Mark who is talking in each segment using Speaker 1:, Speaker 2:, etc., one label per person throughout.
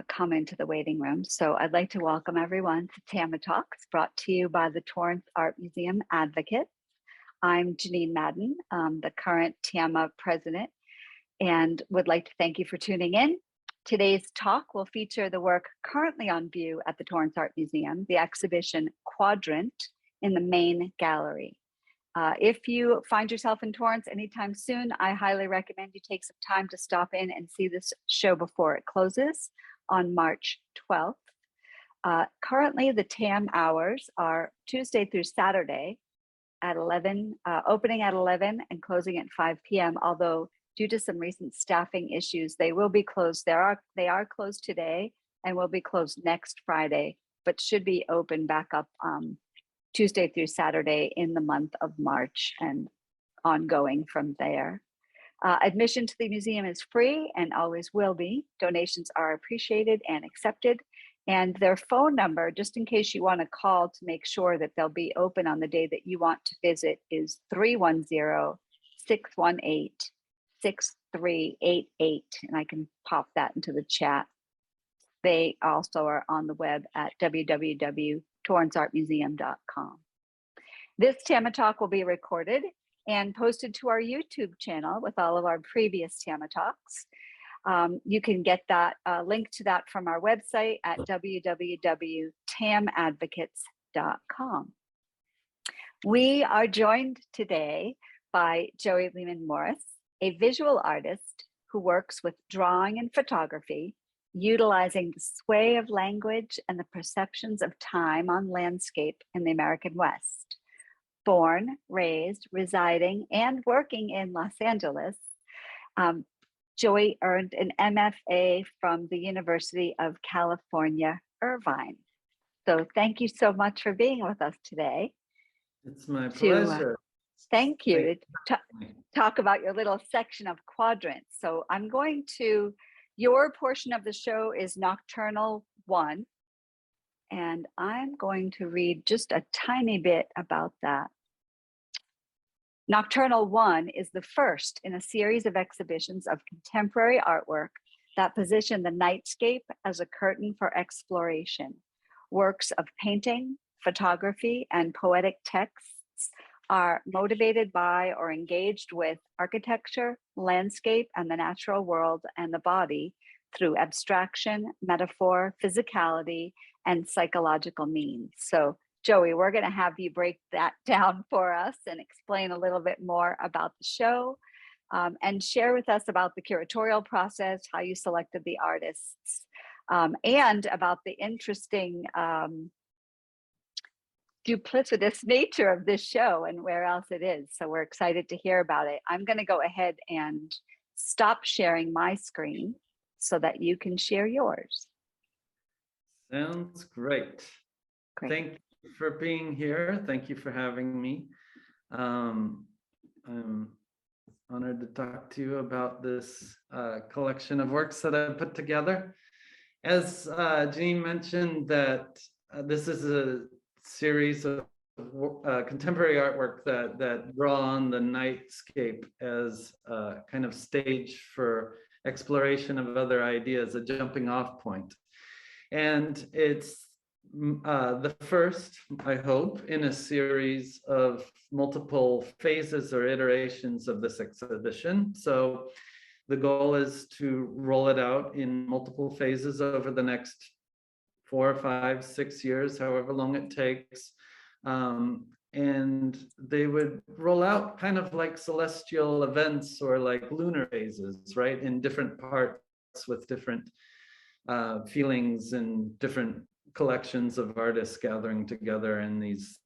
Speaker 1: come into the waiting room. So I'd like to welcome everyone to TAMA Talks, brought to you by the Torrance Art Museum Advocate. I'm Janine Madden, the current TAMA president, and would like to thank you for tuning in. Today's talk will feature the work currently on view at the Torrance Art Museum, the exhibition Quadrant in the main gallery. If you find yourself in Torrance anytime soon, I highly recommend you take some time to stop in and see this show before it closes on March 12th. Currently, the TAM hours are Tuesday through Saturday at 11, opening at 11 and closing at 5 p.m. Although due to some recent staffing issues, they will be closed. They are closed today and will be closed next Friday, but should be open back up Tuesday through Saturday in the month of March and ongoing from there. Admission to the museum is free and always will be. Donations are appreciated and accepted. And their phone number, just in case you want to call to make sure that they'll be open on the day that you want to visit, is 310-618-6388. And I can pop that into the chat. They also are on the web at www.torranceartmuseum.com. This TAMA Talk will be recorded and posted to our YouTube channel with all of our previous TAMA Talks. You can get that link to that from our website at www.tamadvocates.com. We are joined today by Joey Lehman Morris, a visual artist who works with drawing and photography, utilizing the sway of language and the perceptions of time on landscape in the American West. Born, raised, residing, and working in Los Angeles, Joey earned an MFA from the University of California, Irvine. So thank you so much for being with us today.
Speaker 2: It's my pleasure.
Speaker 1: Thank you. To talk about your little section of Quadrant. So I'm going to, your portion of the show is Nocturnal I, and I'm going to read just a tiny bit about that. Nocturnal I is the first in a series of exhibitions of contemporary artwork that position the nightscape as a curtain for exploration. Works of painting, photography, and poetic texts are motivated by or engaged with architecture, landscape, and the natural world and the body through abstraction, metaphor, physicality, and psychological means. So Joey, we're going to have you break that down for us and explain a little bit more about the show and share with us about the curatorial process, how you selected the artists, and about the interesting duplicitous nature of this show and where else it is. So we're excited to hear about it. I'm going to go ahead and stop sharing my screen so that you can share yours.
Speaker 2: Sounds great.
Speaker 1: Great.
Speaker 2: Thank you for being here. Thank you for having me. I'm honored to talk to you about this collection of works that I put together. As Janine mentioned, that this is a series of contemporary artwork that draw on the nightscape as a kind of stage for exploration of other ideas, a jumping off point. And it's the first, I hope, in a series of multiple phases or iterations of this exhibition. So the goal is to roll it out in multiple phases over the next 4, 5, 6 years, however long it takes. And they would roll out kind of like celestial events or like lunar phases, right? In different parts with different feelings and different collections of artists gathering together in these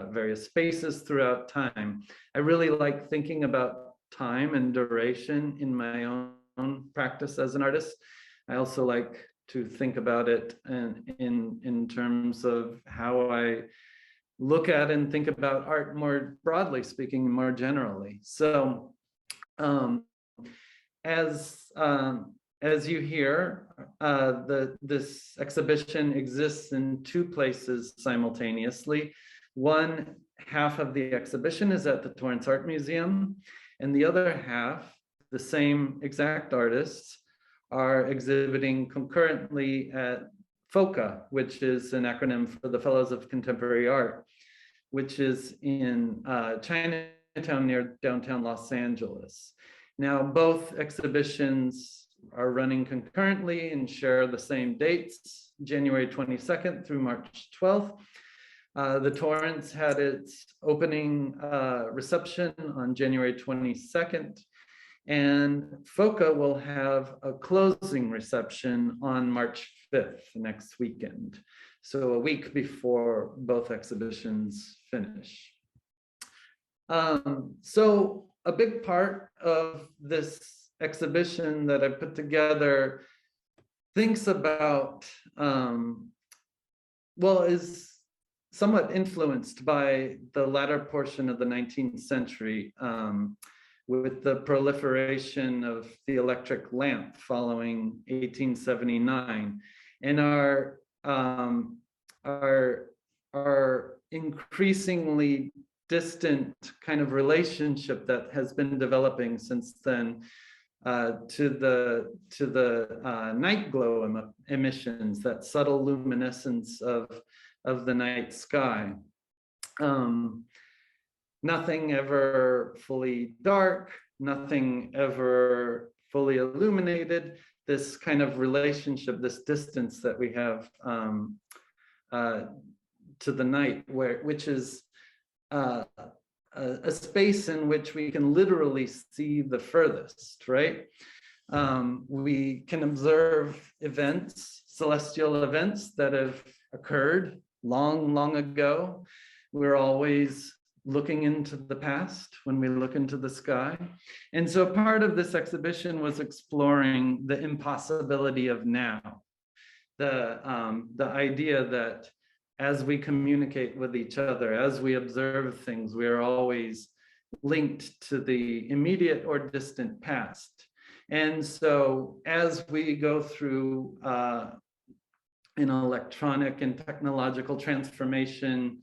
Speaker 2: various spaces throughout time. I really like thinking about time and duration in my own practice as an artist. I also like to think about it in terms of how I look at and think about art more broadly speaking, more generally. So as you hear, this exhibition exists in 2 places simultaneously. One half of the exhibition is at the Torrance Art Museum, and the other half, the same exact artists, are exhibiting concurrently at FOCA, which is an acronym for the Fellows of Contemporary Art, which is in Chinatown near downtown Los Angeles. Now, both exhibitions are running concurrently and share the same dates, January 22nd through March 12th. The Torrance had its opening reception on January 22nd, and FOCA will have a closing reception on March 5th, next weekend. So a week before both exhibitions finish. So a big part of this exhibition that I put together thinks about, is somewhat influenced by the latter portion of the 19th century, with the proliferation of the electric lamp following 1879, and our increasingly distant kind of relationship that has been developing since then to the night glow emissions, that subtle luminescence of the night sky. Nothing ever fully dark, nothing ever fully illuminated. This kind of relationship, this distance that we have to the night, which is a space in which we can literally see the furthest, right? We can observe events, celestial events that have occurred long, long ago. We're always looking into the past when we look into the sky. And so part of this exhibition was exploring the impossibility of now, the idea that as we communicate with each other, as we observe things, we are always linked to the immediate or distant past. And so as we go through an electronic and technological transformation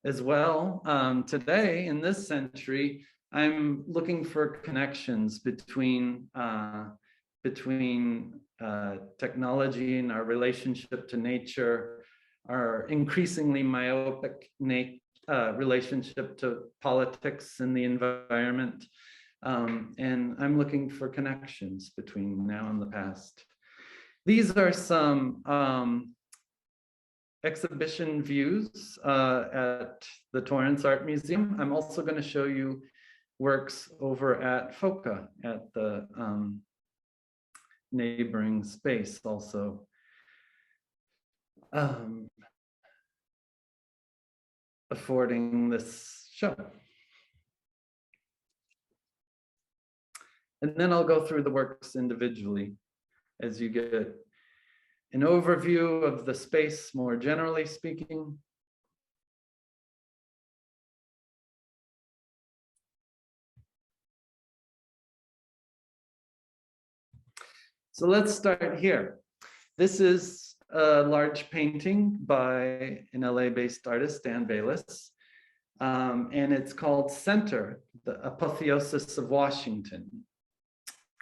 Speaker 2: as well, today in this century, I'm looking for connections between technology and our relationship to nature, our increasingly myopic relationship to politics and the environment. And I'm looking for connections between now and the past. These are some exhibition views at the Torrance Art Museum. I'm also going to show you works over at FOCA at the neighboring space also. Affording this show. And then I'll go through the works individually as you get an overview of the space more generally speaking. So let's start here. This is a large painting by an LA-based artist, Dan Bayless, and it's called Center, the Apotheosis of Washington.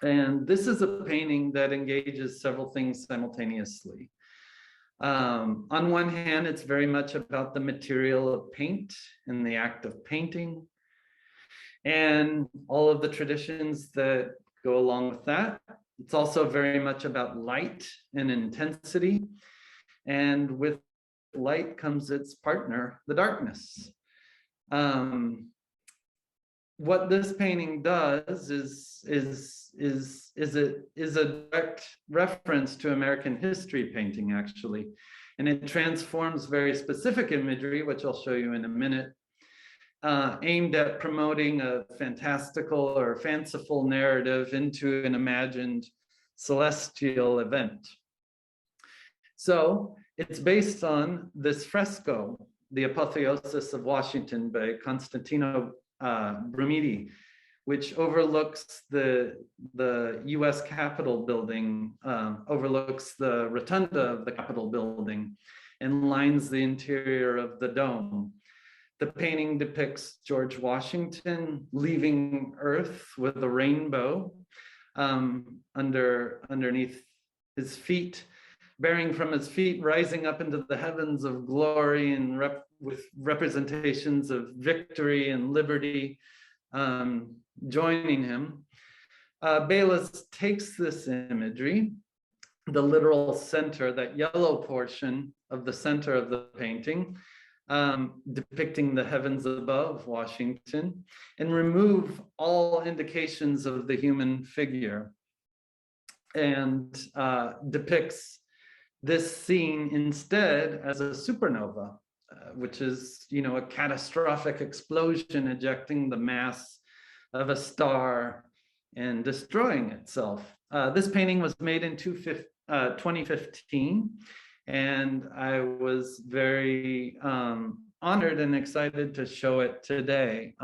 Speaker 2: And this is a painting that engages several things simultaneously. On one hand, it's very much about the material of paint and the act of painting and all of the traditions that go along with that. It's also very much about light and intensity. And with light comes its partner, the darkness. What this painting does is a direct reference to American history painting, actually. And it transforms very specific imagery, which I'll show you in a minute, aimed at promoting a fantastical or fanciful narrative into an imagined celestial event. So it's based on this fresco, The Apotheosis of Washington by Constantino Brumidi, which overlooks the US Capitol building, overlooks the rotunda of the Capitol building, and lines the interior of the dome. The painting depicts George Washington leaving Earth with a rainbow underneath his feet, bearing from his feet, rising up into the heavens of glory and with representations of victory and liberty joining him. Baylis takes this imagery, the literal center, that yellow portion of the center of the painting, depicting the heavens above Washington, and remove all indications of the human figure, and depicts this scene instead as a supernova, which is, a catastrophic explosion ejecting the mass of a star and destroying itself. This painting was made in 2015, and I was very honored and excited to show it today.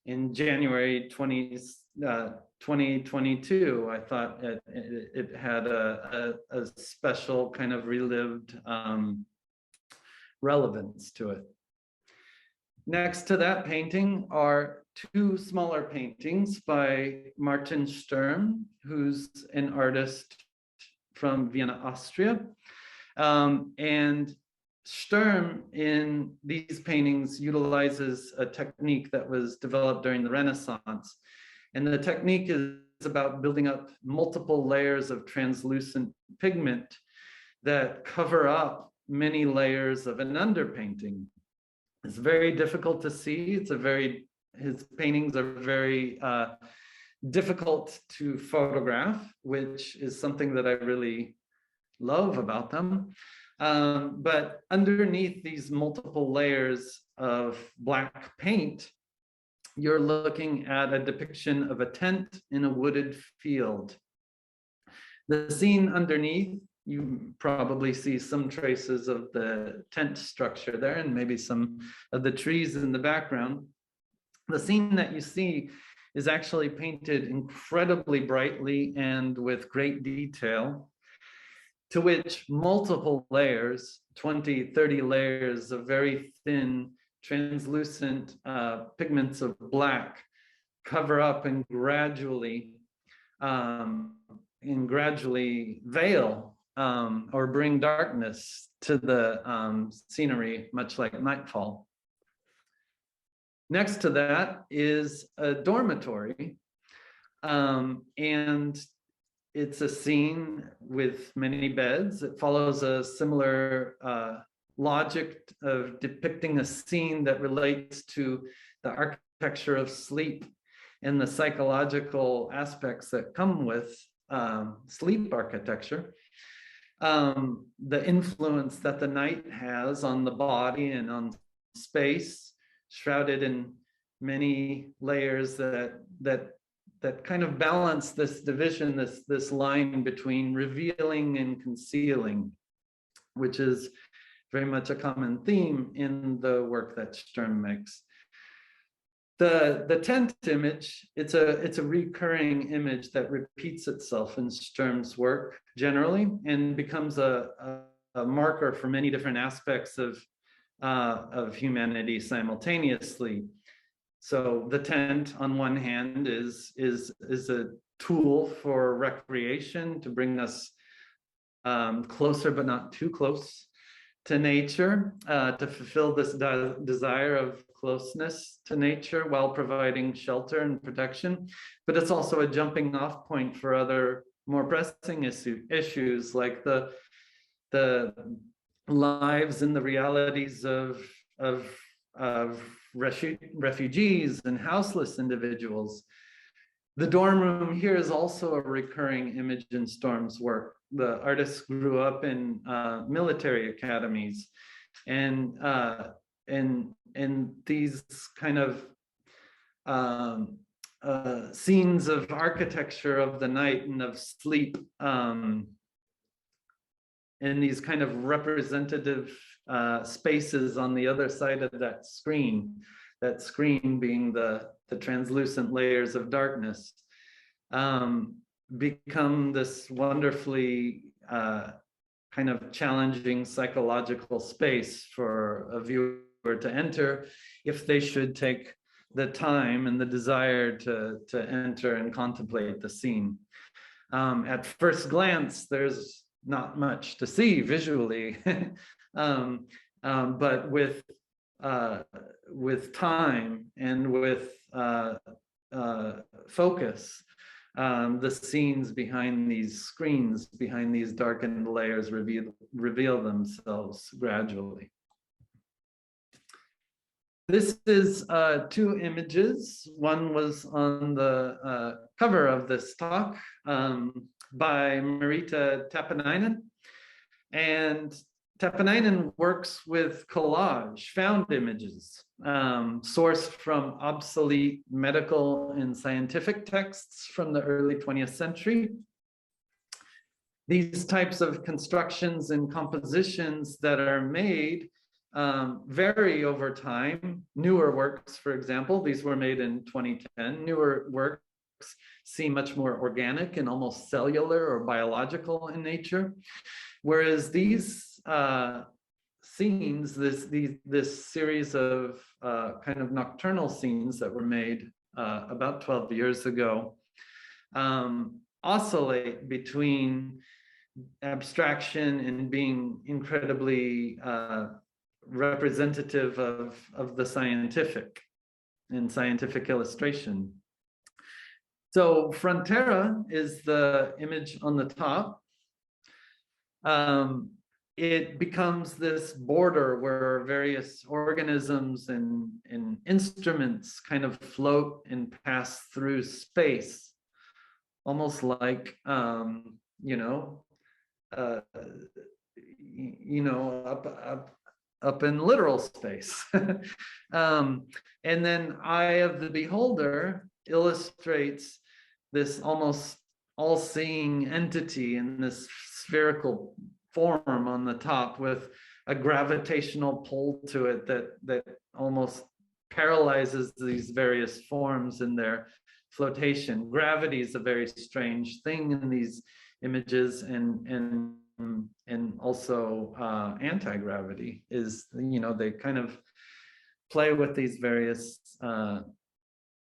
Speaker 2: In January 2022, I thought it had a special kind of relived relevance to it. Next to that painting are two smaller paintings by Martin Sturm, who's an artist from Vienna, Austria. And Sturm in these paintings utilizes a technique that was developed during the Renaissance. And the technique is about building up multiple layers of translucent pigment that cover up many layers of an underpainting. It's very difficult to see. His paintings are very difficult to photograph, which is something that I really love about them. But underneath these multiple layers of black paint, you're looking at a depiction of a tent in a wooded field. The scene underneath, you probably see some traces of the tent structure there and maybe some of the trees in the background. The scene that you see is actually painted incredibly brightly and with great detail, to which multiple layers, 20, 30 layers of very thin, translucent pigments of black cover up and gradually veil or bring darkness to the scenery, much like nightfall. Next to that is a dormitory, and it's a scene with many beds. It follows a similar logic of depicting a scene that relates to the architecture of sleep and the psychological aspects that come with sleep architecture. The influence that the night has on the body and on space, shrouded in many layers that kind of balance this division, this line between revealing and concealing, which is very much a common theme in the work that Sturm makes. The tent image, it's a recurring image that repeats itself in Sturm's work generally and becomes a marker for many different aspects of humanity simultaneously. So the tent, on one hand, is a tool for recreation to bring us closer, but not too close to nature, to fulfill this desire of closeness to nature while providing shelter and protection. But it's also a jumping off point for other more pressing issues like the lives and the realities of refugees and houseless individuals. The dorm room here is also a recurring image in Sturm's work. The artist grew up in military academies, and these kind of scenes of architecture of the night and of sleep, and these kind of representative spaces on the other side of that screen being the translucent layers of darkness, become this wonderfully kind of challenging psychological space for a viewer to enter if they should take the time and the desire to enter and contemplate the scene. At first glance, there's not much to see visually, but with time and with focus, the scenes behind these screens, behind these darkened layers, reveal themselves gradually. This is two images. One was on the cover of this talk by Marita Tapanainen. And Tapanainen works with collage, found images, sourced from obsolete medical and scientific texts from the early 20th century. These types of constructions and compositions that are made vary over time. Newer works, for example, these were made in 2010. Newer works seem much more organic and almost cellular or biological in nature. Whereas these scenes, this series of kind of nocturnal scenes that were made about 12 years ago, oscillate between abstraction and being incredibly representative of the scientific and scientific illustration. So Frontera is the image on the top. It becomes this border where various organisms and instruments kind of float and pass through space, almost like up in literal space. And then Eye of the Beholder illustrates this almost all-seeing entity in this spherical form on the top with a gravitational pull to it that almost paralyzes these various forms in their flotation. Gravity is a very strange thing in these images, and also anti-gravity is, they kind of play with these various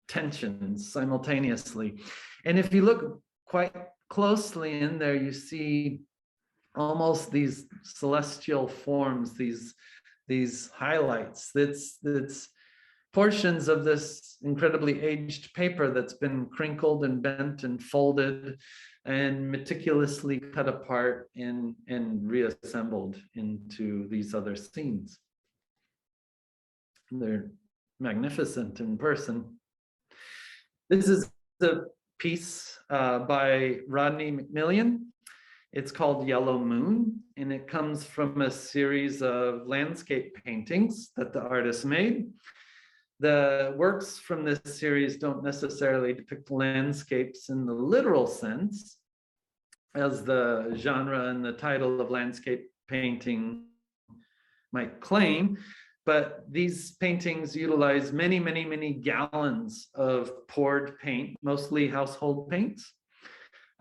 Speaker 2: tensions simultaneously. And if you look quite closely in there, you see almost these celestial forms, these highlights. That's portions of this incredibly aged paper that's been crinkled and bent and folded and meticulously cut apart and reassembled into these other scenes. They're magnificent in person. This is a piece by Rodney McMillian. It's called Yellow Moon, and it comes from a series of landscape paintings that the artist made. The works from this series don't necessarily depict landscapes in the literal sense, as the genre and the title of landscape painting might claim, but these paintings utilize many, many, many gallons of poured paint, mostly household paints,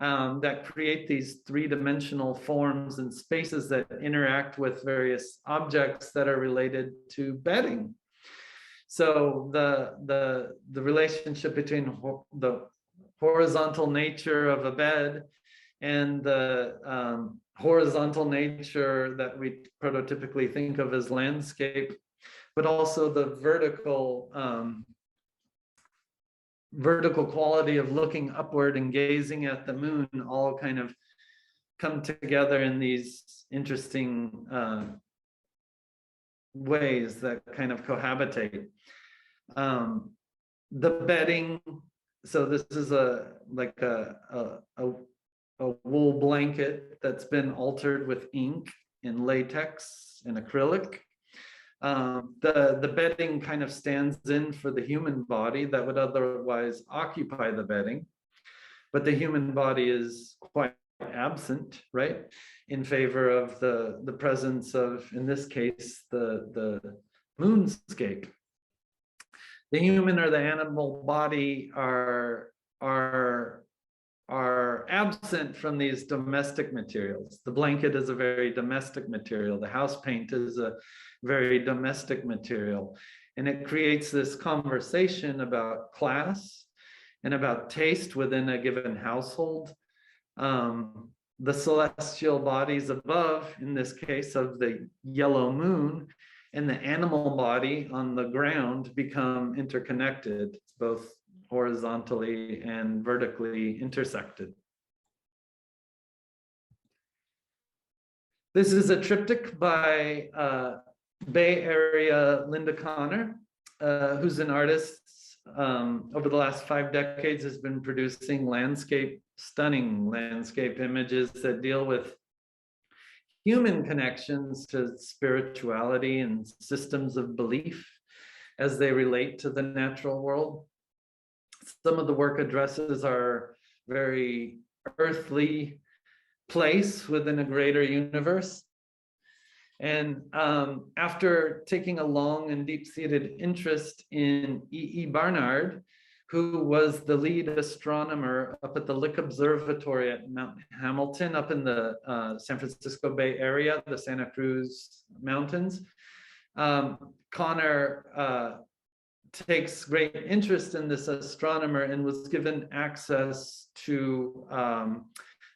Speaker 2: that create these three-dimensional forms and spaces that interact with various objects that are related to bedding. So the relationship between the horizontal nature of a bed and the horizontal nature that we prototypically think of as landscape, but also the vertical quality of looking upward and gazing at the moon, all kind of come together in these interesting ways that kind of cohabitate. The bedding, so this is a wool blanket that's been altered with ink and latex and acrylic. The bedding kind of stands in for the human body that would otherwise occupy the bedding, but the human body is quite absent, right, in favor of the presence of, in this case, the moonscape. The human or the animal body are absent from these domestic materials. The blanket is a very domestic material. The house paint is a very domestic material. And it creates this conversation about class and about taste within a given household. The celestial bodies above, in this case of the yellow moon, and the animal body on the ground become interconnected, both horizontally and vertically intersected. This is a triptych by Bay Area Linda Connor, who's an artist over the last 5 decades has been producing stunning landscape images that deal with human connections to spirituality and systems of belief as they relate to the natural world. Some of the work addresses our very earthly place within a greater universe. And after taking a long and deep-seated interest in E.E. Barnard, who was the lead astronomer up at the Lick Observatory at Mount Hamilton up in the San Francisco Bay Area, the Santa Cruz Mountains, Connor takes great interest in this astronomer and was given access to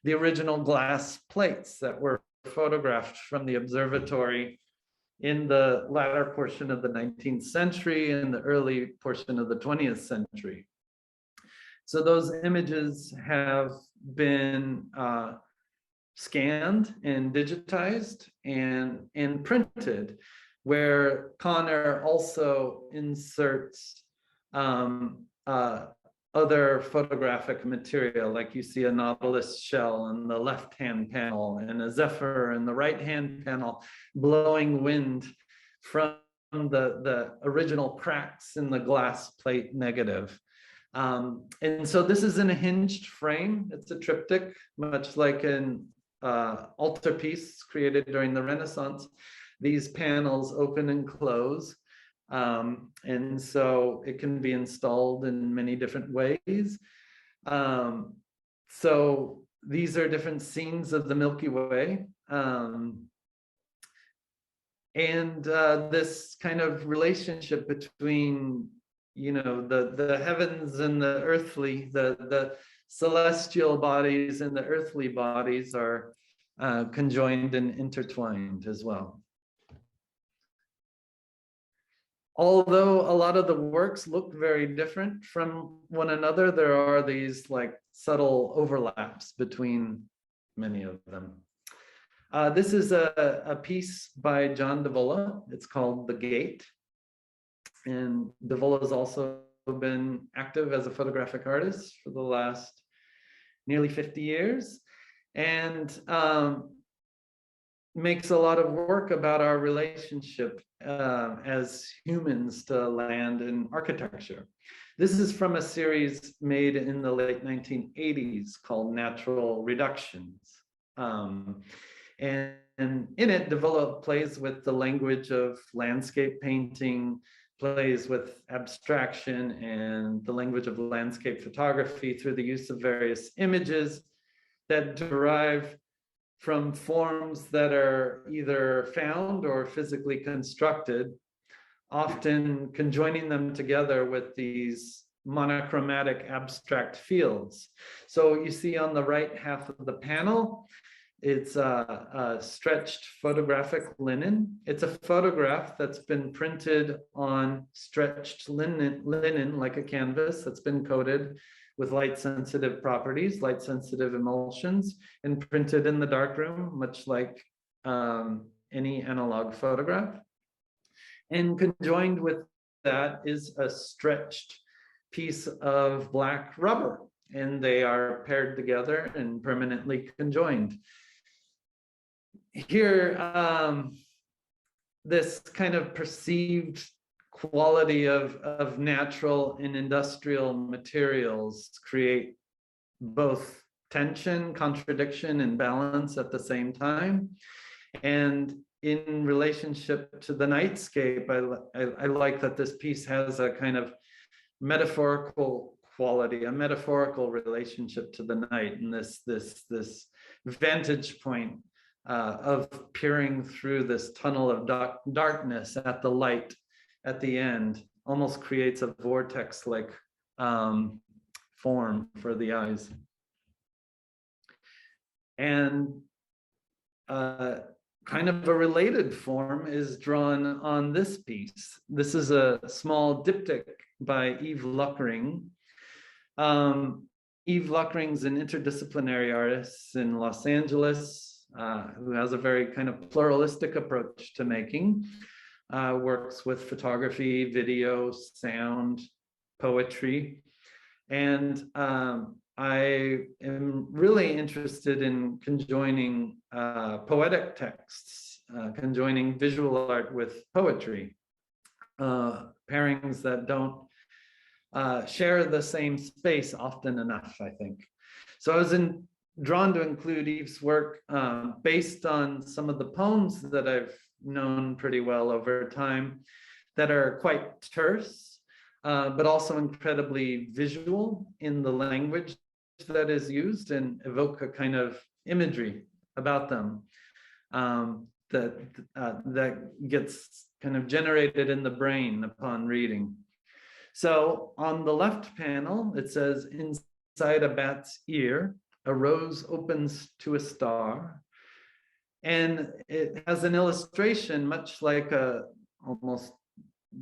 Speaker 2: the original glass plates that were photographed from the observatory in the latter portion of the 19th century and the early portion of the 20th century. So those images have been scanned and digitized and printed, where Connor also inserts other photographic material, like you see a nautilus shell in the left-hand panel and a zephyr in the right-hand panel, blowing wind from the original cracks in the glass plate negative. And so this is in a hinged frame. It's a triptych, much like an altarpiece created during the Renaissance. These panels open and close. And so it can be installed in many different ways. So these are different scenes of the Milky Way. And this kind of relationship between, you know, the heavens and the earthly, the celestial bodies and the earthly bodies are conjoined and intertwined as well. Although a lot of the works look very different from one another, there are these like subtle overlaps between many of them. This is a piece by John Davulla. It's called The Gate. And Davulla has also been active as a photographic artist for the last nearly 50 years. And makes a lot of work about our relationship as humans to land and architecture. This is from a series made in the late 1980s called Natural Reductions. And in it, Davulla plays with the language of landscape painting, plays with abstraction and the language of landscape photography through the use of various images that derive from forms that are either found or physically constructed, often conjoining them together with these monochromatic abstract fields. So you see on the right half of the panel, it's a stretched photographic linen. It's a photograph that's been printed on stretched linen like a canvas that's been coated with light-sensitive properties, light-sensitive emulsions, and printed in the darkroom, much like any analog photograph. And conjoined with that is a stretched piece of black rubber, and they are paired together and permanently conjoined. Here, this kind of perceived quality of natural and industrial materials create both tension, contradiction, and balance at the same time. And in relationship to the nightscape, I like that this piece has a kind of metaphorical quality, a metaphorical relationship to the night, and this vantage point of peering through this tunnel of darkness at the light at the end almost creates a vortex-like form for the eyes. And kind of a related form is drawn on this piece. This is a small diptych by Eve Luckering. Eve Luckering's an interdisciplinary artist in Los Angeles who has a very kind of pluralistic approach to making. Works with photography, video, sound, poetry. And I am really interested in conjoining poetic texts, conjoining visual art with poetry, pairings that don't share the same space often enough, I think. So I was drawn to include Eve's work based on some of the poems that I've known pretty well over time that are quite terse, but also incredibly visual in the language that is used and evoke a kind of imagery about them that gets kind of generated in the brain upon reading. So on the left panel, it says, inside a bat's ear, a rose opens to a star. And it has an illustration, much like a almost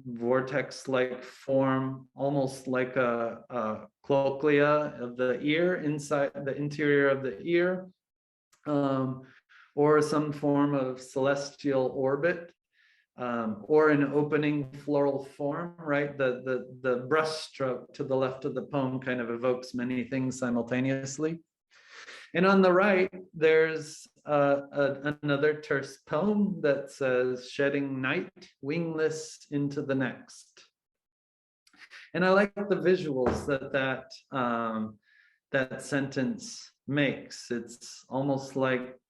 Speaker 2: vortex-like form, almost like a cochlea of the ear, inside the interior of the ear, or some form of celestial orbit, or an opening floral form, right? The brush stroke to the left of the poem kind of evokes many things simultaneously. And on the right, there's another terse poem that says, shedding night, wingless into the next. And I like the visuals that sentence makes. It's almost like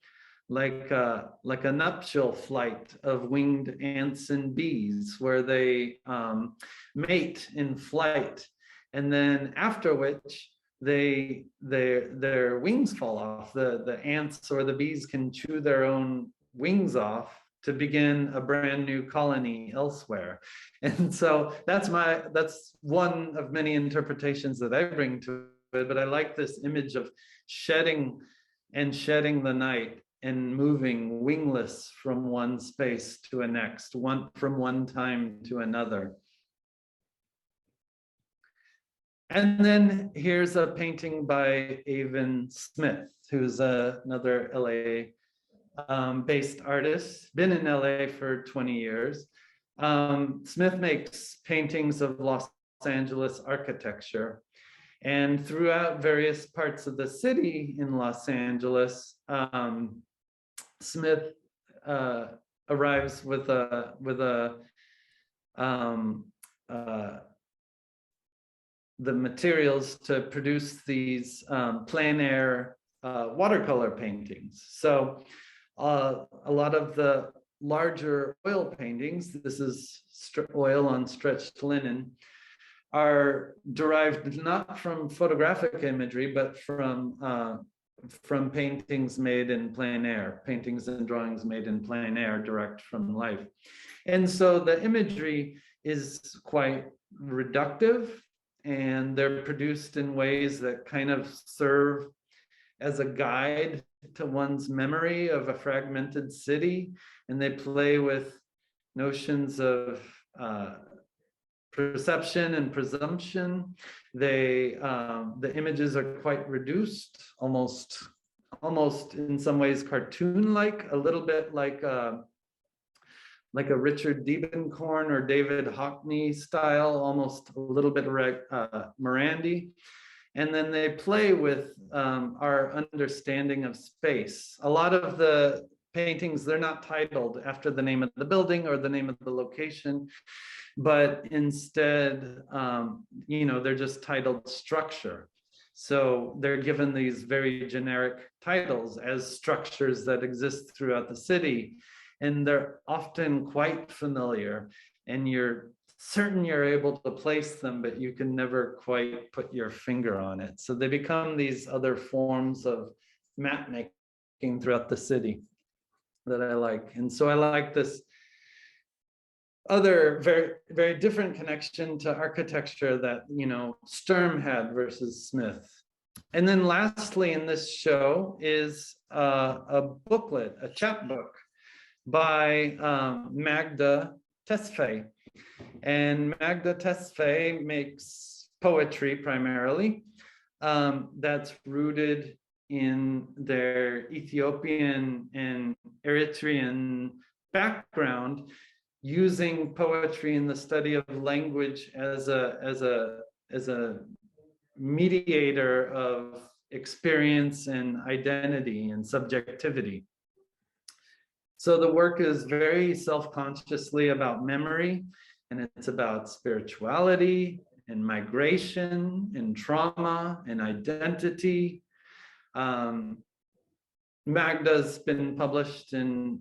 Speaker 2: a nuptial flight of winged ants and bees, where they mate in flight, and then after which their wings fall off. The ants or the bees can chew their own wings off to begin a brand new colony elsewhere. And so that's one of many interpretations that I bring to it, but I like this image of shedding the night and moving wingless from one space to a next, from one time to another. And then here's a painting by Avon Smith, who's another LA based artist, been in LA for 20 years. Smith makes paintings of Los Angeles architecture. And throughout various parts of the city in Los Angeles, Smith arrives with the materials to produce these plein air watercolor paintings. So a lot of the larger oil paintings, this is oil on stretched linen, are derived not from photographic imagery, but from paintings made in plein air, paintings and drawings made in plein air, direct from life. And so the imagery is quite reductive, and they're produced in ways that kind of serve as a guide to one's memory of a fragmented city. And they play with notions of perception and presumption. The images are quite reduced, almost in some ways cartoon-like, a little bit like a Richard Diebenkorn or David Hockney style, almost a little bit Morandi. And then they play with our understanding of space. A lot of the paintings, they're not titled after the name of the building or the name of the location, but instead, they're just titled structure. So they're given these very generic titles as structures that exist throughout the city. And they're often quite familiar, and you're certain you're able to place them, but you can never quite put your finger on it. So they become these other forms of map making throughout the city that I like. And so I like this other very, very different connection to architecture that, you know, Sturm had versus Smith. And then lastly in this show is a booklet, a chapbook by Magda Tesfaye. And Magda Tesfaye makes poetry primarily that's rooted in their Ethiopian and Eritrean background, using poetry in the study of language as a mediator of experience and identity and subjectivity. So the work is very self-consciously about memory, and it's about spirituality and migration and trauma and identity. Magda's been published in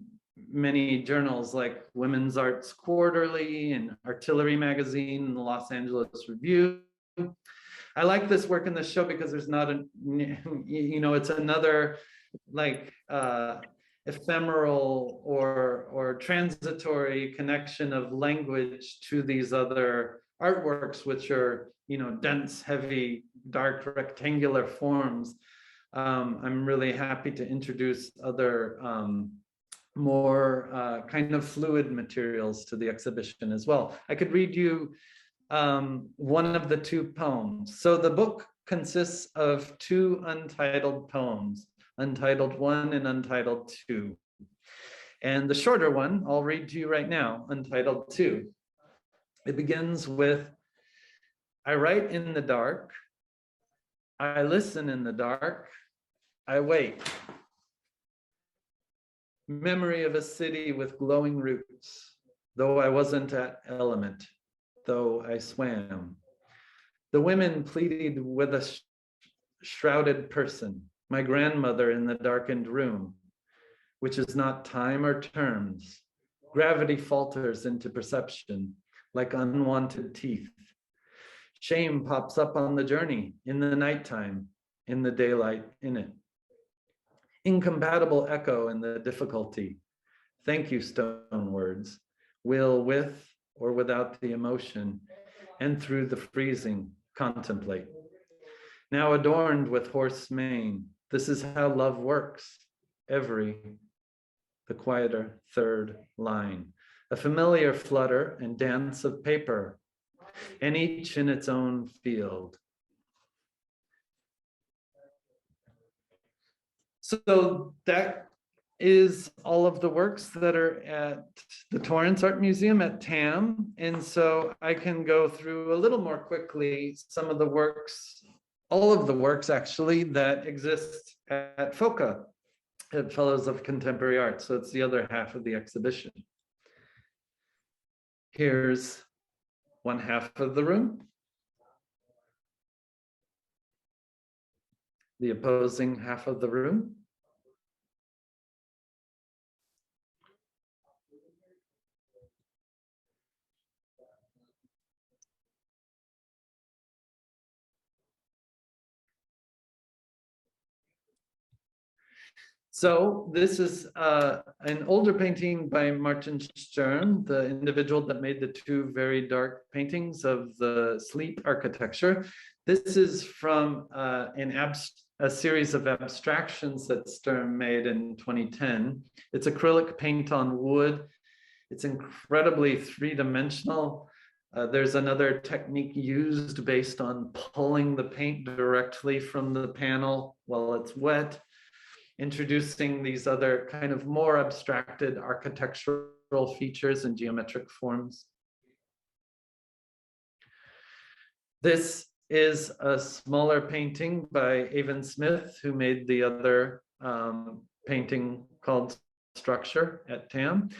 Speaker 2: many journals like Women's Arts Quarterly and Artillery Magazine and the Los Angeles Review. I like this work in the show because there's not a, you know, it's another like ephemeral or transitory connection of language to these other artworks, which are, you know, dense, heavy, dark, rectangular forms. I'm really happy to introduce other more kind of fluid materials to the exhibition as well. I could read you one of the two poems. So the book consists of two untitled poems, Untitled I and Untitled II. And the shorter one, I'll read to you right now, Untitled II. It begins with, I write in the dark, I listen in the dark, I wait. Memory of a city with glowing roots, though I wasn't at Element, though I swam. The women pleaded with a shrouded person, my grandmother in the darkened room, which is not time or terms. Gravity falters into perception like unwanted teeth. Shame pops up on the journey, in the nighttime, in the daylight, in it. Incompatible echo in the difficulty. Thank you, stone words. Will with or without the emotion, and through the freezing, contemplate. Now adorned with horse mane, this is how love works. Every, the quieter third line. A familiar flutter and dance of paper, and each in its own field. So that is all of the works that are at the Torrance Art Museum at TAM. And so I can go through a little more quickly some of the works, all of the works actually that exist at FOCA, at Fellows of Contemporary Art. So it's the other half of the exhibition. Here's one half of the room. The opposing half of the room. So this is an older painting by Martin Sturm, the individual that made the two very dark paintings of the sleep architecture. This is from a series of abstractions that Sturm made in 2010. It's acrylic paint on wood. It's incredibly three-dimensional. There's another technique used based on pulling the paint directly from the panel while it's wet, introducing these other kind of more abstracted architectural features and geometric forms. This is a smaller painting by Avon Smith, who made the other painting called Structure at TAM.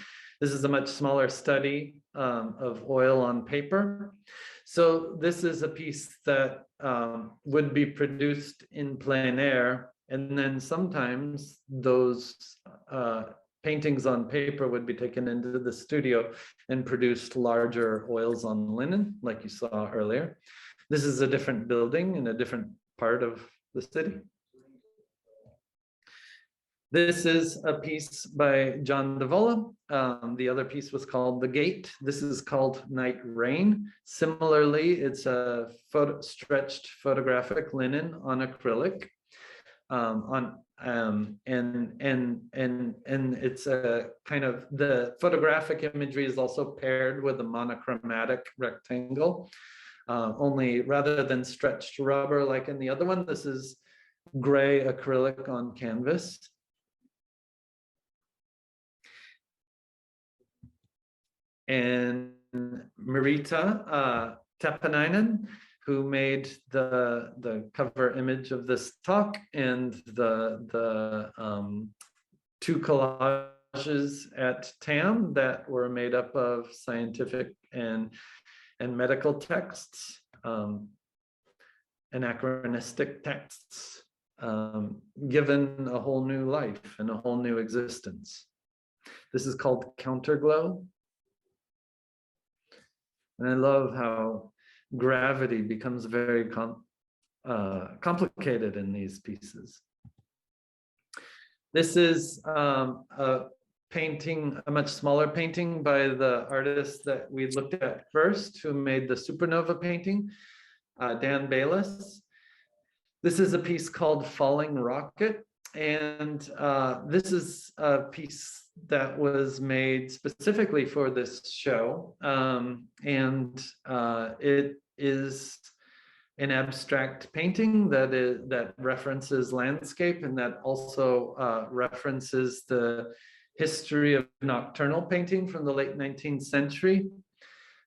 Speaker 2: This is a much smaller study of oil on paper. So this is a piece that would be produced in plein air, and then sometimes those paintings on paper would be taken into the studio and produced larger oils on linen, like you saw earlier. This is a different building in a different part of the city. This is a piece by John Davola. The other piece was called The Gate. This is called Night Rain. Similarly, it's a stretched photographic linen on acrylic. And it's a kind of, the photographic imagery is also paired with a monochromatic rectangle. Only rather than stretched rubber like in the other one, this is gray acrylic on canvas. And Marita Tepanainen, who made the cover image of this talk and the two collages at TAM that were made up of scientific and medical texts, anachronistic texts, given a whole new life and a whole new existence. This is called Counterglow. And I love how gravity becomes very complicated in these pieces. This is a painting, a much smaller painting by the artist that we looked at first, who made the supernova painting, Dan Bayless. This is a piece called Falling Rocket. And this is a piece that was made specifically for this show. It is an abstract painting that references landscape, and that also references the history of nocturnal painting from the late 19th century.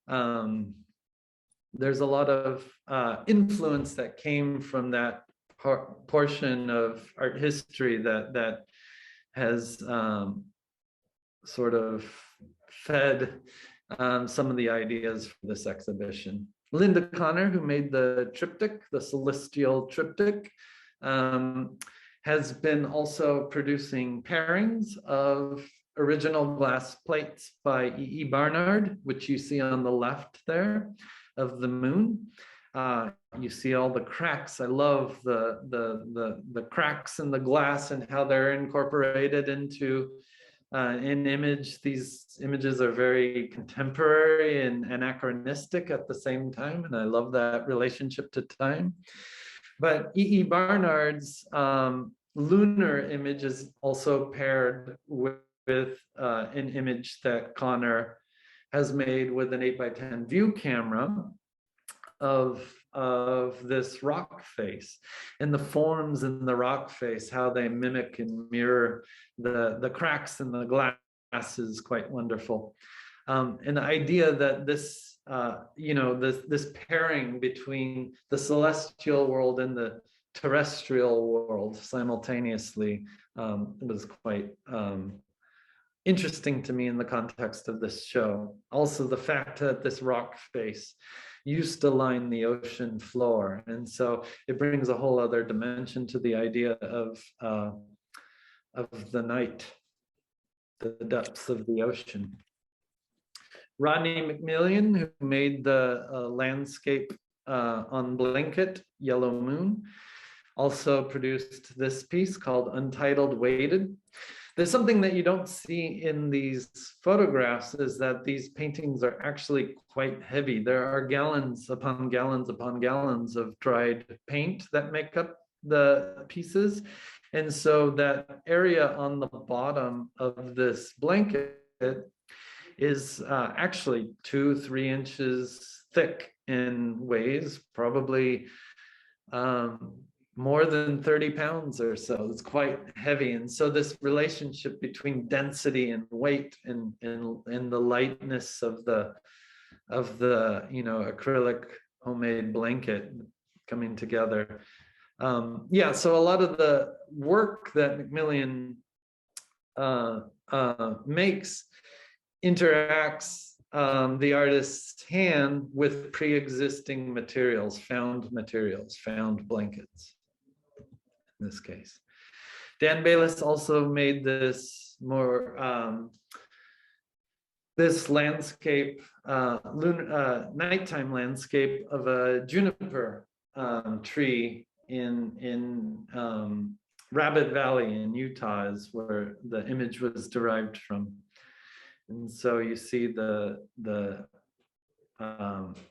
Speaker 2: There's a lot of influence that came from that portion of art history that has sort of fed some of the ideas for this exhibition. Linda Connor, who made the triptych, the Celestial Triptych, has been also producing pairings of original glass plates by E.E. Barnard, which you see on the left there, of the moon. You see all the cracks. I love the cracks in the glass and how they're incorporated into an image. These images are very contemporary and anachronistic at the same time, and I love that relationship to time. But E.E. Barnard's lunar image is also paired with an image that Connor has made with an 8x10 view camera of this rock face, and the forms in the rock face, how they mimic and mirror the cracks in the glass is quite wonderful. And the idea that this, this pairing between the celestial world and the terrestrial world simultaneously was quite interesting to me in the context of this show. Also, the fact that this rock face used to line the ocean floor, and so it brings a whole other dimension to the idea of the night, the depths of the ocean. Rodney McMillian, who made the landscape on Blanket, Yellow Moon, also produced this piece called Untitled Weighted. There's something that you don't see in these photographs, is that these paintings are actually quite heavy. There are gallons upon gallons upon gallons of dried paint that make up the pieces. And so that area on the bottom of this blanket is actually 2-3 inches thick and weighs probably more than 30 pounds or so. It's quite heavy. And so this relationship between density and weight and the lightness of the acrylic homemade blanket coming together. So a lot of the work that McMillian makes interacts the artist's hand with pre-existing materials, found blankets in this case. Dan Bayless also made this more this landscape, nighttime landscape of a juniper tree in Rabbit Valley in Utah is where the image was derived from. And so you see the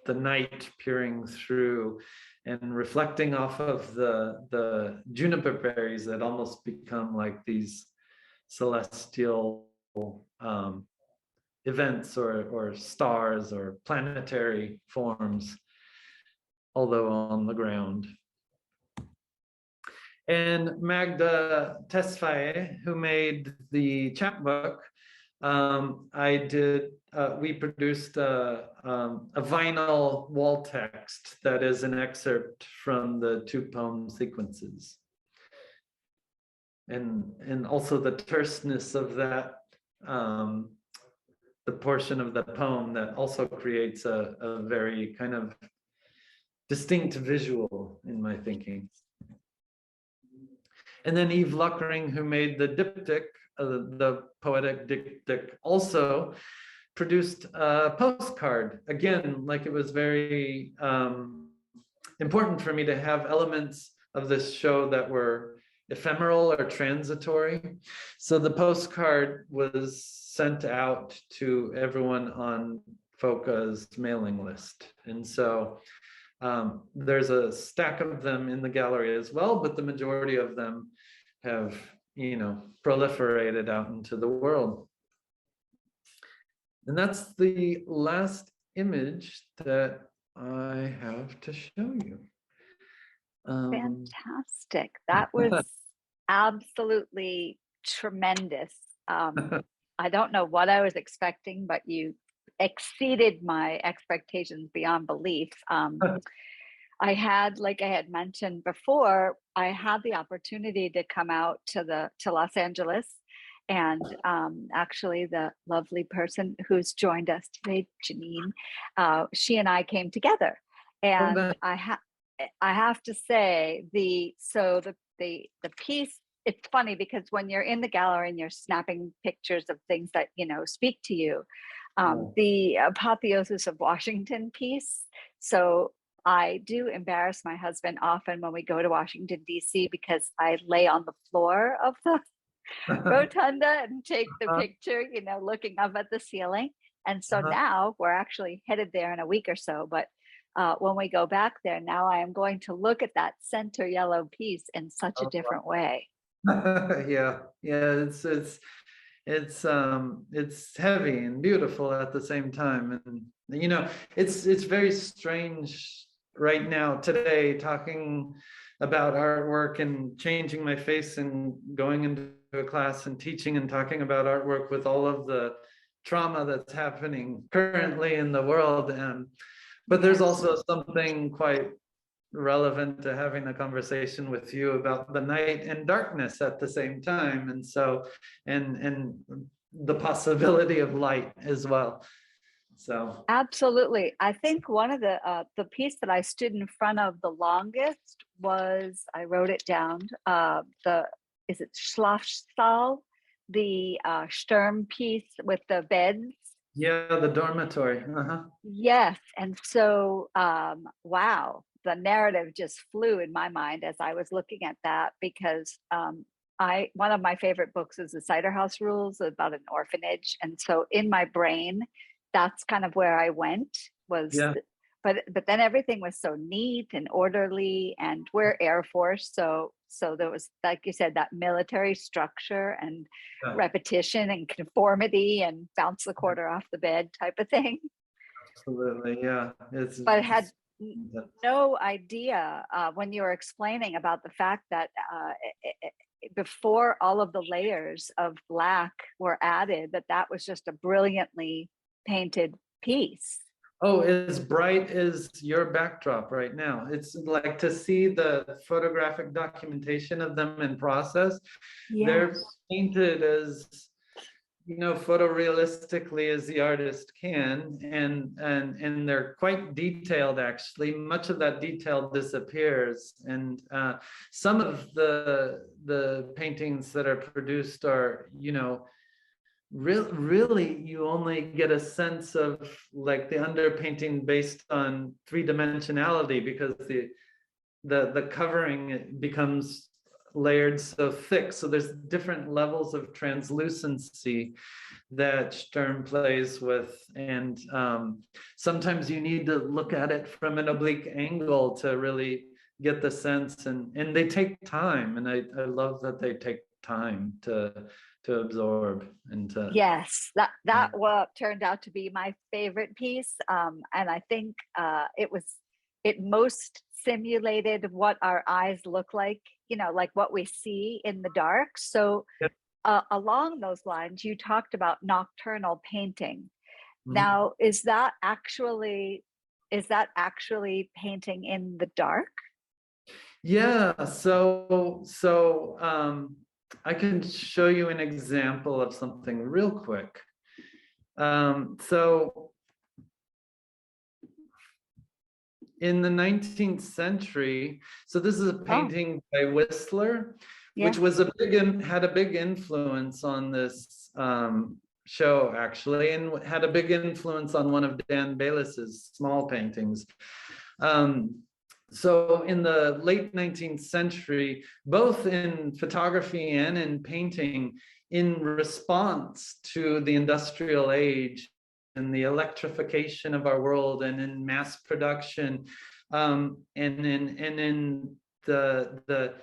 Speaker 2: night peering through and reflecting off of the juniper berries that almost become like these celestial events or stars or planetary forms, although on the ground. And Magda Tesfaye, who made the chapbook, we produced a vinyl wall text that is an excerpt from the 2 poem sequences. And also the terseness of that, the portion of the poem that also creates a very kind of distinct visual in my thinking. And then Eve Luckering, who made the diptych, the poetic diptych, also produced a postcard. Again, like it was very important for me to have elements of this show that were ephemeral or transitory. So the postcard was sent out to everyone on FOCA's mailing list. And so there's a stack of them in the gallery as well, but the majority of them have, proliferated out into the world. And that's the last image that I have to show you.
Speaker 1: Fantastic. That was absolutely tremendous. I don't know what I was expecting, but you exceeded my expectations beyond belief. I had, like I had mentioned before, I had the opportunity to come out to Los Angeles, and actually the lovely person who's joined us today, Janine, she and I came together, and I have to say the piece. It's funny because when you're in the gallery and you're snapping pictures of things that speak to you, the Apotheosis of Washington piece. So I do embarrass my husband often when we go to Washington, D.C., because I lay on the floor of the rotunda and take the picture, looking up at the ceiling. And so now we're actually headed there in a week or so. But when we go back there, now I am going to look at that center yellow piece in such a different way.
Speaker 2: Yeah, it's heavy and beautiful at the same time. And it's very strange right now today talking about artwork and changing my face and going into a class and teaching and talking about artwork with all of the trauma that's happening currently in the world. But there's also something quite relevant to having a conversation with you about the night and darkness at the same time, and so and the possibility of light as well. So
Speaker 1: absolutely, I think one of the piece that I stood in front of the longest was, I wrote it down, is it Schlafsaal, the Sturm piece with the beds.
Speaker 2: Yeah, the dormitory.
Speaker 1: Yes, and so wow, the narrative just flew in my mind as I was looking at that, because one of my favorite books is The Cider House Rules, about an orphanage, and so in my brain, that's kind of where I went. But then everything was so neat and orderly, and we're Air Force, so there was, like you said, that military structure and repetition and conformity and bounce the quarter off the bed type of thing.
Speaker 2: Absolutely, yeah.
Speaker 1: But I had no idea when you were explaining about the fact that before all of the layers of black were added, that was just a brilliantly painted piece.
Speaker 2: Oh, as bright as your backdrop right now. It's like to see the photographic documentation of them in process. Yes. They're painted as, photorealistically as the artist can, and they're quite detailed. Actually, much of that detail disappears, and some of the paintings that are produced are, really you only get a sense of like the underpainting based on three-dimensionality, because the covering becomes layered so thick. So there's different levels of translucency that Sturm plays with. And sometimes you need to look at it from an oblique angle to really get the sense. And they take time. And I love that they take time to absorb and to.
Speaker 1: Yes, that work turned out to be my favorite piece. And I think it most simulated what our eyes look like, like what we see in the dark. So along those lines, you talked about nocturnal painting. Now, is that actually painting in the dark?
Speaker 2: Yeah, so I can show you an example of something real quick. So in the 19th century, so this is a painting by Whistler, which was had a big influence on this show, actually, and had a big influence on one of Dan Bayless's small paintings. So in the late 19th century, both in photography and in painting, in response to the industrial age and the electrification of our world, and in mass production, and in the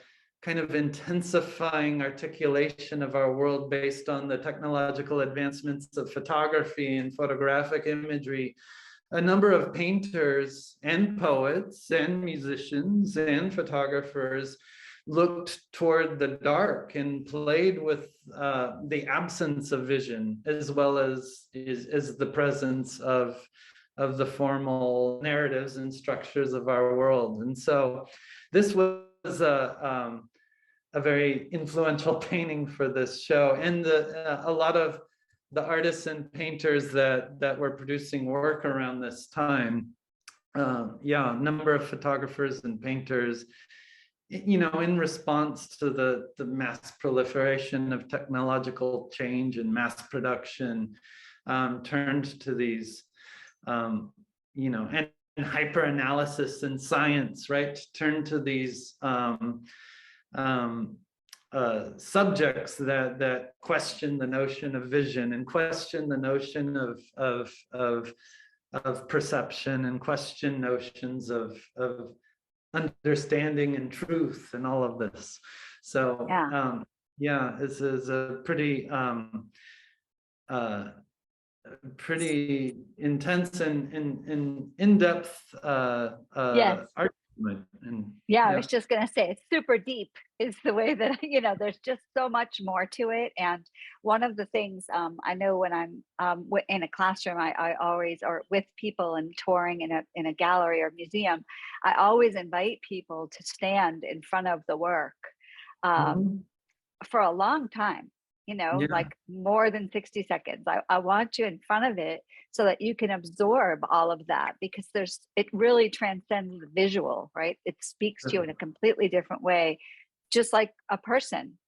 Speaker 2: kind of intensifying articulation of our world based on the technological advancements of photography and photographic imagery, a number of painters and poets and musicians and photographers looked toward the dark and played with the absence of vision, as well as the presence of the formal narratives and structures of our world. And so this was a very influential painting for this show. And a lot of the artists and painters that were producing work around this time, a number of photographers and painters, in response to the mass proliferation of technological change and mass production, turned to these, and hyper analysis and science, right? Turned to these subjects that question the notion of vision and question the notion of perception and question notions of understanding and truth and all of this. So this is a pretty pretty intense and in-depth argument. And
Speaker 1: I was just going to say, it's super deep is the way that, there's just so much more to it. And one of the things I know when I'm in a classroom, I always, or with people and touring in a gallery or museum, I always invite people to stand in front of the work for a long time, like more than 60 seconds. I want you in front of it so that you can absorb all of that, because it really transcends the visual, right? It speaks to you in a completely different way, just like a person.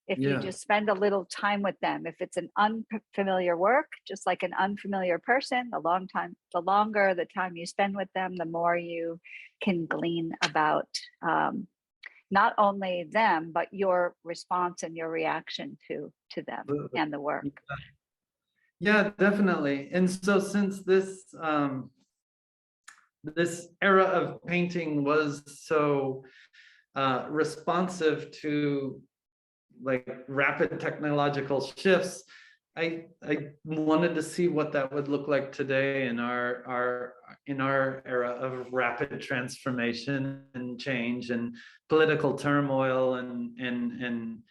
Speaker 1: If you just spend a little time with them, if it's an unfamiliar work, just like an unfamiliar person, the longer the time you spend with them, the more you can glean about not only them, but your response and your reaction to them and the work.
Speaker 2: Yeah, definitely. And so since this this era of painting was so responsive to like rapid technological shifts, I wanted to see what that would look like today in our era of rapid transformation and change and political turmoil and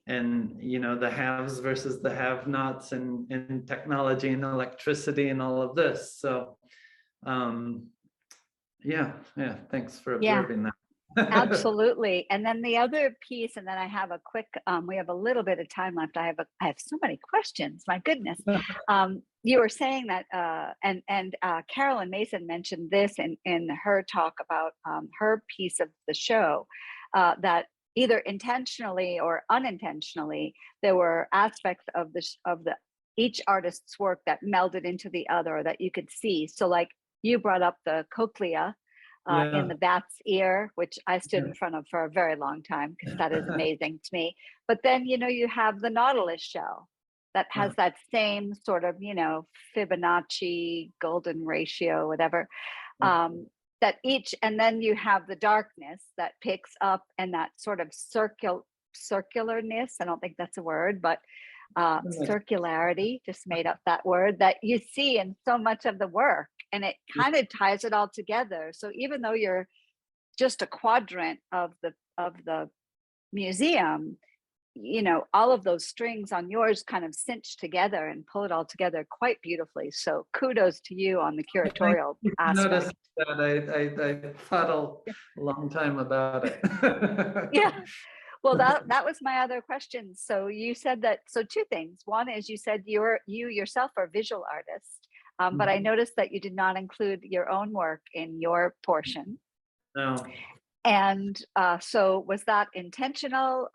Speaker 2: the haves versus the have-nots and technology and electricity and all of this. So thanks for observing that.
Speaker 1: Absolutely. And then the other piece, and then I have a quick, we have a little bit of time left. I have so many questions, my goodness. You were saying that, and Carolyn Mason mentioned this in her talk about her piece of the show, that either intentionally or unintentionally, there were aspects of each artist's work that melded into the other that you could see. So like you brought up the cochlea, in
Speaker 2: Yeah.
Speaker 1: the bat's ear, which I stood
Speaker 2: Yeah.
Speaker 1: in front of for a very long time because that is amazing to me. But then, you have the nautilus shell that has that same sort of, Fibonacci golden ratio, whatever. That each, and then you have the darkness that picks up, and that sort of circularness. I don't think that's a word, but circularity, just made up that word, that you see in so much of the work, and it kind of ties it all together. So even though you're just a quadrant of the museum, all of those strings on yours kind of cinch together and pull it all together quite beautifully. So kudos to you on the
Speaker 2: I
Speaker 1: curatorial
Speaker 2: noticed
Speaker 1: aspect.
Speaker 2: that. I thought a long time about it.
Speaker 1: Yeah. Well, that was my other question. So you said that, so two things. One is you said you yourself are a visual artist, but I noticed that you did not include your own work in your portion.
Speaker 2: No.
Speaker 1: And so was that intentional?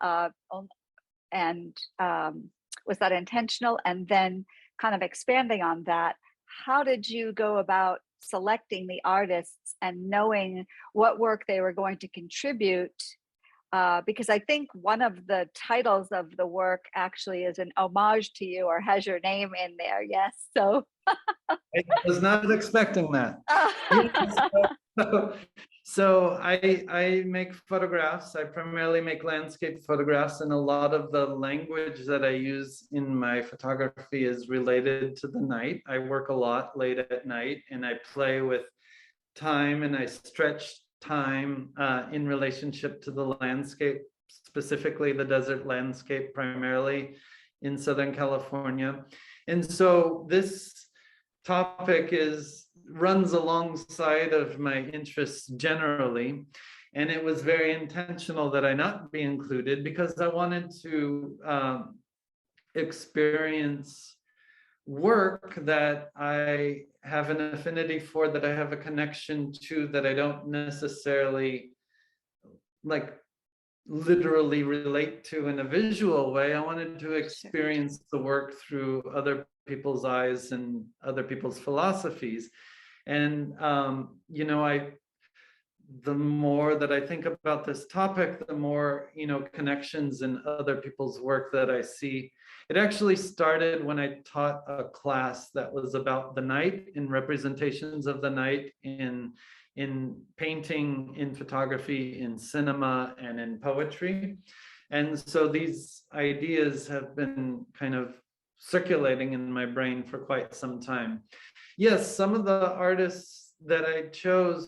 Speaker 1: And was that intentional? And then kind of expanding on that, how did you go about selecting the artists and knowing what work they were going to contribute? Because I think one of the titles of the work actually is an homage to you or has your name in there. Yes. So
Speaker 2: I was not expecting that. Yes. So I make photographs. I primarily make landscape photographs, and a lot of the language that I use in my photography is related to the night. I work a lot late at night, and I play with time, and I stretch time in relationship to the landscape, specifically the desert landscape, primarily in Southern California. And so this topic runs alongside of my interests generally, and it was very intentional that I not be included because I wanted to experience work that I have an affinity for, that I have a connection to, that I don't necessarily like literally relate to in a visual way. I wanted to experience the work through other people's eyes and other people's philosophies. And the more that I think about this topic, the more connections in other people's work that I see. It actually started when I taught a class that was about the night, in representations of the night in painting, in photography, in cinema, and in poetry. And so these ideas have been kind of circulating in my brain for quite some time. Yes, some of the artists that I chose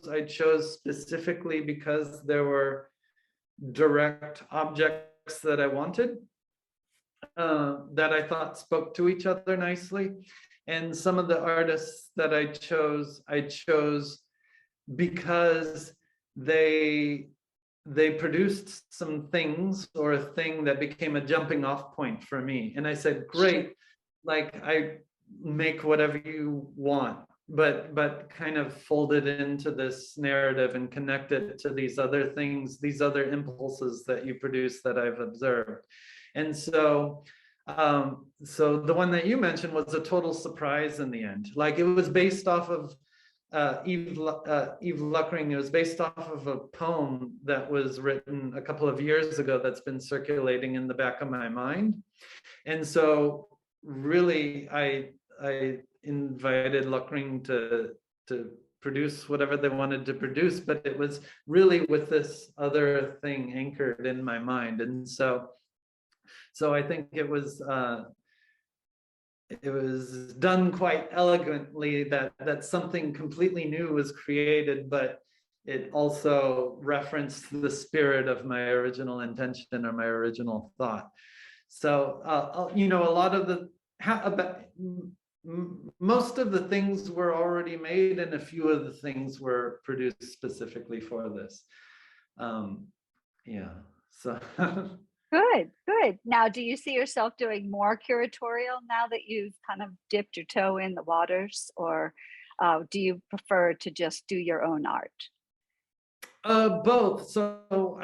Speaker 2: specifically because there were direct objects that I wanted, that I thought spoke to each other nicely. And some of the artists that I chose because they produced some things, or a thing that became a jumping off point for me. And I said, great, like I make whatever you want, but kind of fold it into this narrative and connect it to these other things, these other impulses that you produce that I've observed. And so so the one that you mentioned was a total surprise in the end. Like, it was based off of Eve Luckring. It was based off of a poem that was written a couple of years ago that's been circulating in the back of my mind. And so really I invited Luckring to produce whatever they wanted to produce, but it was really with this other thing anchored in my mind. And so I think it was done quite elegantly, that something completely new was created, but it also referenced the spirit of my original intention or my original thought. So a lot of the most of the things were already made, and a few of the things were produced specifically for this. Yeah, so
Speaker 1: Good, good. Now, do you see yourself doing more curatorial now that you've kind of dipped your toe in the waters, or do you prefer to just do your own art?
Speaker 2: both. So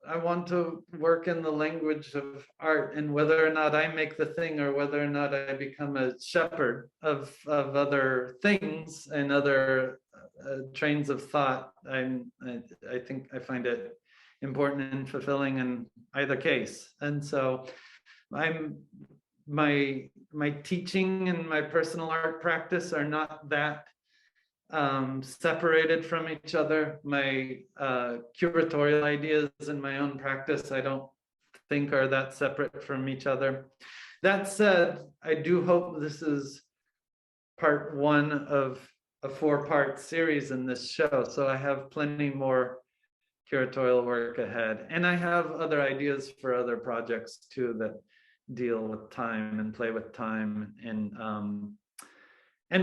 Speaker 2: I want to work in the language of art, and whether or not I make the thing or whether or not I become a shepherd of other things and other trains of thought, I think I find it important and fulfilling in either case. And so I'm my teaching and my personal art practice are not that separated from each other. My curatorial ideas in my own practice, I don't think are that separate from each other. That said, I do hope this is part one of a 4-part series in this show. So I have plenty more curatorial work ahead. And I have other ideas for other projects too that deal with time and play with time. And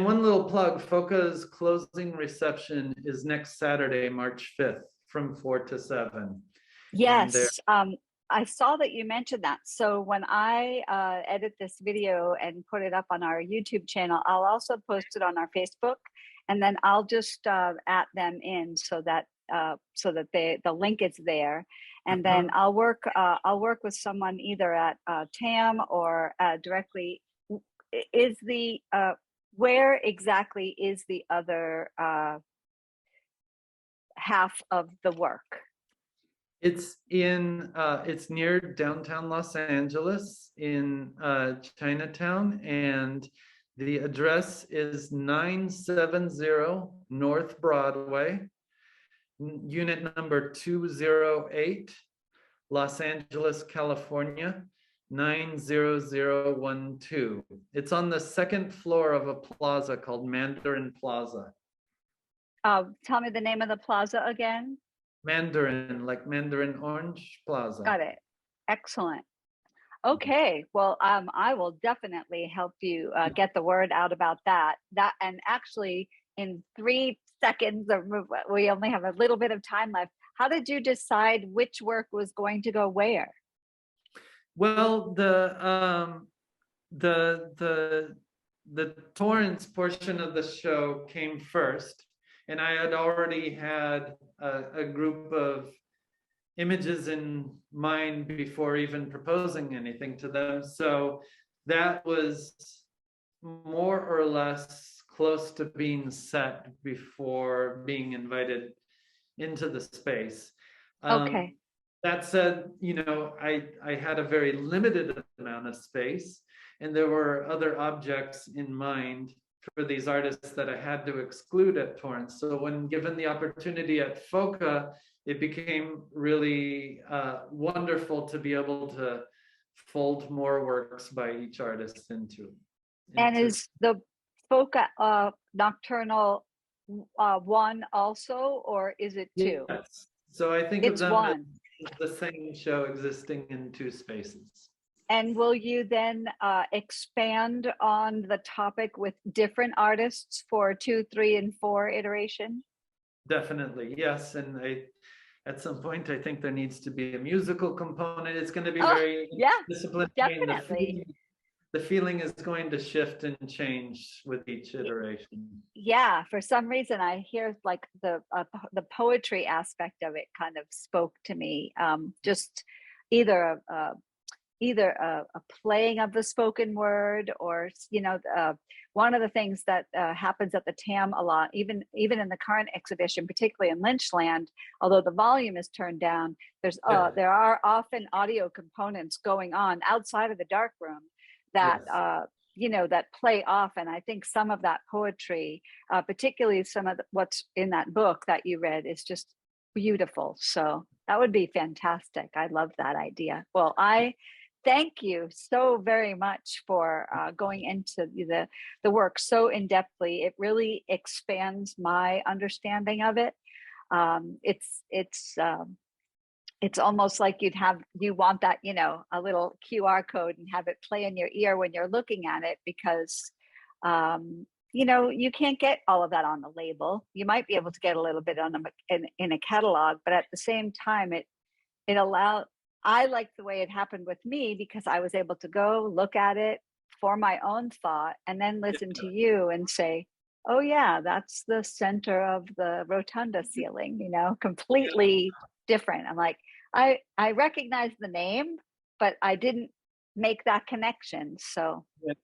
Speaker 2: one little plug, FOCA's closing reception is next Saturday, March 5th from 4 to 7.
Speaker 1: Yes, I saw that you mentioned that. So when I edit this video and put it up on our YouTube channel, I'll also post it on our Facebook, and then I'll just at them in so that the link is there, and then I'll work with someone either at TAM or directly. Is the where exactly is the other half of the work?
Speaker 2: It's near downtown Los Angeles in Chinatown, and the address is 970 North Broadway, unit number 208, Los Angeles, California, 90012. It's on the second floor of a plaza called Mandarin Plaza.
Speaker 1: Tell me the name of the plaza again.
Speaker 2: Mandarin, like Mandarin Orange Plaza.
Speaker 1: Got it. Excellent. Okay. Well, I will definitely help you get the word out about that. And actually, in 3 seconds, we only have a little bit of time left. How did you decide which work was going to go where?
Speaker 2: Well, the Torrance portion of the show came first, and I had already had a group of images in mind before even proposing anything to them. So that was more or less close to being set before being invited into the space.
Speaker 1: Okay.
Speaker 2: That said, I had a very limited amount of space, and there were other objects in mind for these artists that I had to exclude at Torrance. So when given the opportunity at FOCA, it became really wonderful to be able to fold more works by each artist into.
Speaker 1: And is the FOCA Nocturnal 1 also, or is it 2?
Speaker 2: Yes. So I think
Speaker 1: it's
Speaker 2: of them
Speaker 1: 1.
Speaker 2: as the same show existing in 2 spaces.
Speaker 1: And will you then expand on the topic with different artists for 2, 3, and 4 iteration?
Speaker 2: Definitely, yes. And at some point, I think there needs to be a musical component. It's going to be very disciplined.
Speaker 1: Definitely.
Speaker 2: The feeling is going to shift and change with each iteration.
Speaker 1: Yeah, for some reason, I hear like the poetry aspect of it kind of spoke to me. Just either a playing of the spoken word, or one of the things that happens at the TAM a lot, even in the current exhibition, particularly in Lynchland, although the volume is turned down, there are often audio components going on outside of the dark room that that play off. And I think some of that poetry, particularly some of what's in that book that you read, is just beautiful. So that would be fantastic. I love that idea. Well, I thank you so very much for going into the work so in-depthly. It really expands my understanding of it. It's almost like you want that, a little QR code and have it play in your ear when you're looking at it, because you can't get all of that on the label. You might be able to get a little bit in a catalog, but at the same time, I like the way it happened with me, because I was able to go look at it for my own thought and then listen to you and say, oh yeah, that's the center of the rotunda ceiling, completely different. I'm like, I recognize the name, but I didn't make that connection. So
Speaker 2: Yeah.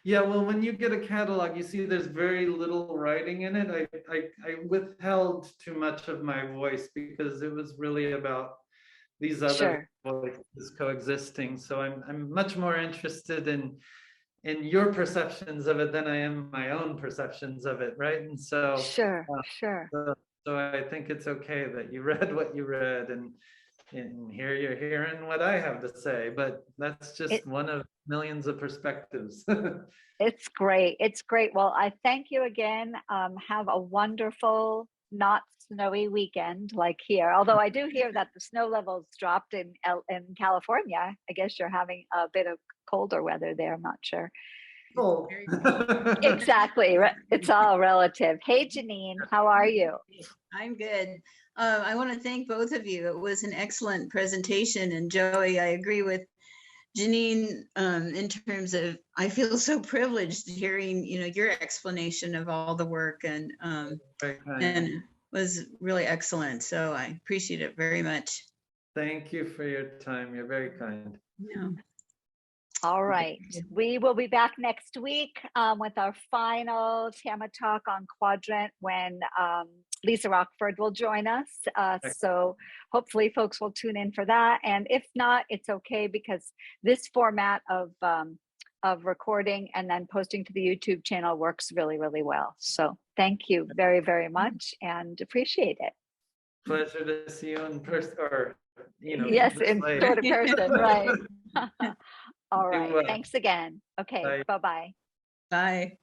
Speaker 2: Yeah, well, when you get a catalog, you see there's very little writing in it. I withheld too much of my voice because it was really about these other
Speaker 1: sure,
Speaker 2: voices coexisting. So I'm much more interested in your perceptions of it than I am my own perceptions of it, right? And so,
Speaker 1: sure,
Speaker 2: uh,
Speaker 1: sure.
Speaker 2: so I think it's okay that you read what you read, and here you're hearing what I have to say. But that's
Speaker 1: It
Speaker 2: just one of millions of perspectives.
Speaker 1: it's great. It's great. Well, I thank you again. Have a wonderful, not snowy weekend like here. Although I do hear that the snow levels dropped in California. I guess you're having a bit of colder weather there. I'm not sure.
Speaker 2: Oh.
Speaker 3: Very cold.
Speaker 1: Exactly. It's all relative. Hey, Janine, how are you?
Speaker 3: I'm good. I want to thank both of you. It was an excellent presentation. And Joey, I agree with Janine in terms of, I feel so privileged hearing, your explanation of all the work and was really excellent. So I appreciate it very much.
Speaker 2: Thank you for your time. You're very kind.
Speaker 3: Yeah.
Speaker 1: All right. We will be back next week with our final TAMA talk on Quadrant when Lisa Rockford will join us. So hopefully folks will tune in for that. And if not, it's okay because this format of recording and then posting to the YouTube channel works really, really well. So thank you very, very much and appreciate it.
Speaker 2: Pleasure to see you in person, or
Speaker 1: yes, in
Speaker 2: way.
Speaker 1: sort of person, right? All right.
Speaker 2: well.
Speaker 1: Thanks again. Okay.
Speaker 2: Bye.
Speaker 1: Bye-bye.
Speaker 3: Bye.